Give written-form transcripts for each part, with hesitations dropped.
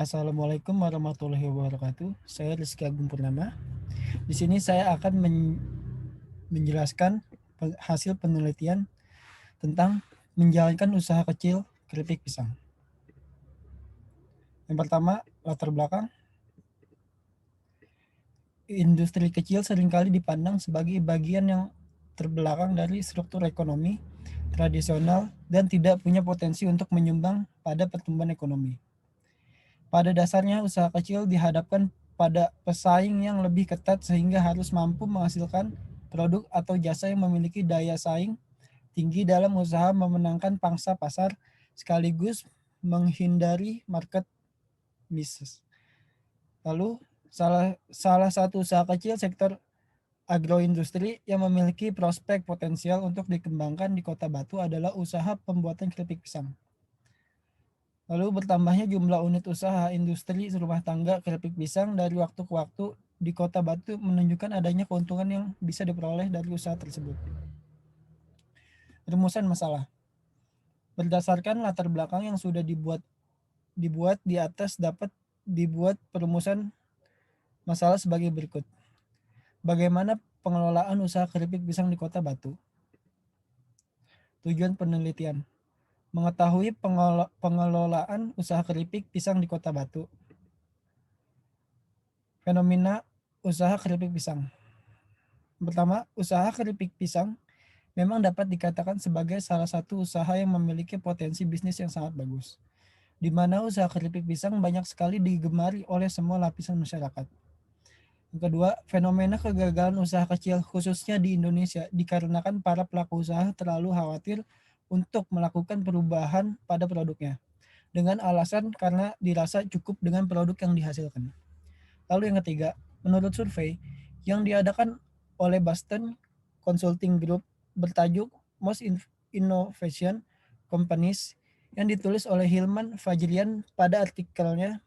Assalamualaikum warahmatullahi wabarakatuh. Saya Rizky Agung Purnama. Di sini saya akan menjelaskan hasil penelitian tentang menjalankan usaha kecil keripik pisang. Yang pertama, latar belakang. Industri kecil seringkali dipandang sebagai bagian yang terbelakang dari struktur ekonomi tradisional dan tidak punya potensi untuk menyumbang pada pertumbuhan ekonomi. Pada dasarnya, usaha kecil dihadapkan pada pesaing yang lebih ketat sehingga harus mampu menghasilkan produk atau jasa yang memiliki daya saing tinggi dalam usaha memenangkan pangsa pasar sekaligus menghindari market misses. Lalu salah satu usaha kecil sektor agroindustri yang memiliki prospek potensial untuk dikembangkan di Kota Batu adalah usaha pembuatan keripik pisang. Lalu bertambahnya jumlah unit usaha industri rumah tangga keripik pisang dari waktu ke waktu di Kota Batu menunjukkan adanya keuntungan yang bisa diperoleh dari usaha tersebut. Rumusan masalah. Berdasarkan latar belakang yang sudah dibuat di atas dapat dibuat perumusan masalah sebagai berikut. Bagaimana pengelolaan usaha keripik pisang di Kota Batu? Tujuan penelitian. Mengetahui pengelolaan usaha keripik pisang di Kota Batu. Fenomena usaha keripik pisang. Pertama, usaha keripik pisang memang dapat dikatakan sebagai salah satu usaha yang memiliki potensi bisnis yang sangat bagus, di mana usaha keripik pisang banyak sekali digemari oleh semua lapisan masyarakat. Yang kedua, fenomena kegagalan usaha kecil khususnya di Indonesia dikarenakan para pelaku usaha terlalu khawatir untuk melakukan perubahan pada produknya, dengan alasan karena dirasa cukup dengan produk yang dihasilkan. Lalu yang ketiga, menurut survei yang diadakan oleh Boston Consulting Group bertajuk Most Innovation Companies yang ditulis oleh Hilman Fajrian pada artikelnya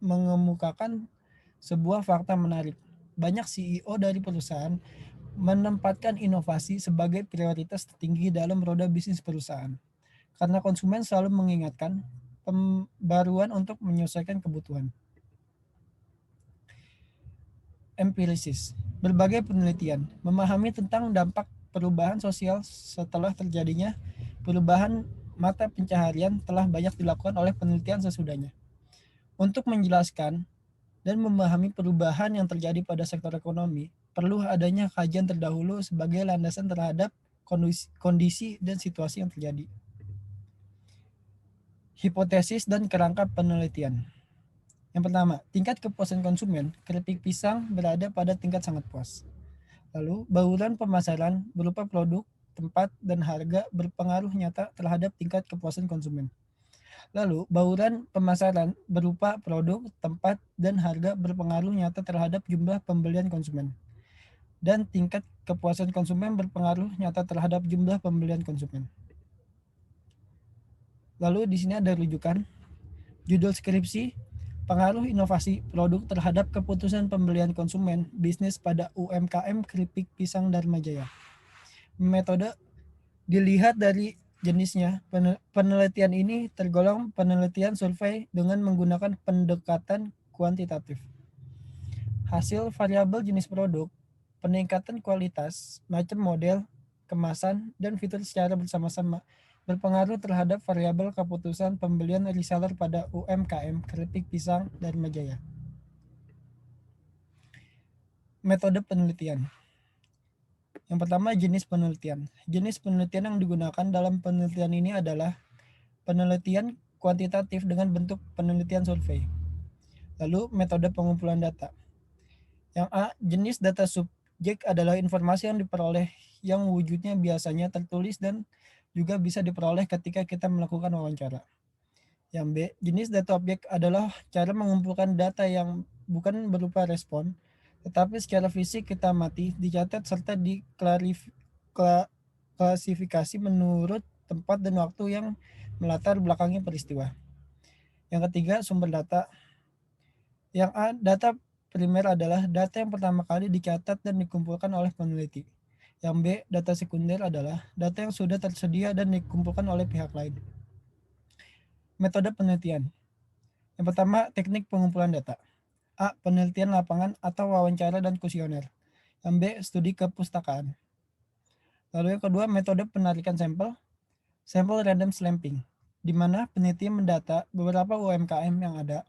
mengemukakan sebuah fakta menarik. Banyak CEO dari perusahaan menempatkan inovasi sebagai prioritas tertinggi dalam roda bisnis perusahaan. Karena konsumen selalu mengingatkan pembaruan untuk menyesuaikan kebutuhan. Empirisis. Berbagai penelitian memahami tentang dampak perubahan sosial setelah terjadinya perubahan mata pencaharian telah banyak dilakukan oleh penelitian sesudahnya. Untuk menjelaskan dan memahami perubahan yang terjadi pada sektor ekonomi, perlu adanya kajian terdahulu sebagai landasan terhadap kondisi dan situasi yang terjadi. Hipotesis dan kerangka penelitian. Yang pertama, tingkat kepuasan konsumen keripik pisang berada pada tingkat sangat puas. Lalu, bauran pemasaran berupa produk, tempat, dan harga berpengaruh nyata terhadap tingkat kepuasan konsumen. Lalu, bauran pemasaran berupa produk, tempat, dan harga berpengaruh nyata terhadap jumlah pembelian konsumen. Dan tingkat kepuasan konsumen berpengaruh nyata terhadap jumlah pembelian konsumen. Lalu di sini ada rujukan. Judul skripsi, pengaruh inovasi produk terhadap keputusan pembelian konsumen bisnis pada UMKM keripik pisang Dharma Jaya. Metode dilihat dari jenisnya. Penelitian ini tergolong penelitian survei dengan menggunakan pendekatan kuantitatif. Hasil variabel jenis produk, peningkatan kualitas, macam model, kemasan, dan fitur secara bersama-sama berpengaruh terhadap variabel keputusan pembelian reseller pada UMKM keripik pisang Dharma Jaya. Metode penelitian. Yang pertama, jenis penelitian. Jenis penelitian yang digunakan dalam penelitian ini adalah penelitian kuantitatif dengan bentuk penelitian survei. Lalu, metode pengumpulan data. Yang A, jenis data subjek adalah informasi yang diperoleh yang wujudnya biasanya tertulis dan juga bisa diperoleh ketika kita melakukan wawancara. Yang B, jenis data objek adalah cara mengumpulkan data yang bukan berupa respon, tetapi secara fisik kita amati, dicatat serta diklasifikasi menurut tempat dan waktu yang melatar belakangi peristiwa. Yang ketiga, sumber data. Yang A, data primer adalah data yang pertama kali dicatat dan dikumpulkan oleh peneliti. Yang B, data sekunder adalah data yang sudah tersedia dan dikumpulkan oleh pihak lain. Metode penelitian. Yang pertama, teknik pengumpulan data. A. Penelitian lapangan atau wawancara dan kuesioner. Yang B. Studi kepustakaan. Lalu yang kedua, metode penarikan sampel, sample random sampling, di mana peneliti mendata beberapa UMKM yang ada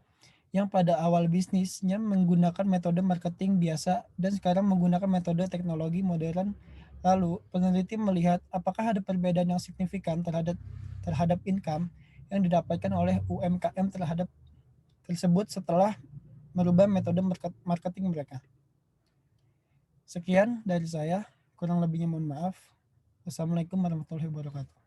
yang pada awal bisnisnya menggunakan metode marketing biasa dan sekarang menggunakan metode teknologi modern. Lalu, peneliti melihat apakah ada perbedaan yang signifikan terhadap income yang didapatkan oleh UMKM terhadap tersebut setelah merubah metode marketing mereka. Sekian dari saya, kurang lebihnya mohon maaf. Wassalamualaikum warahmatullahi wabarakatuh.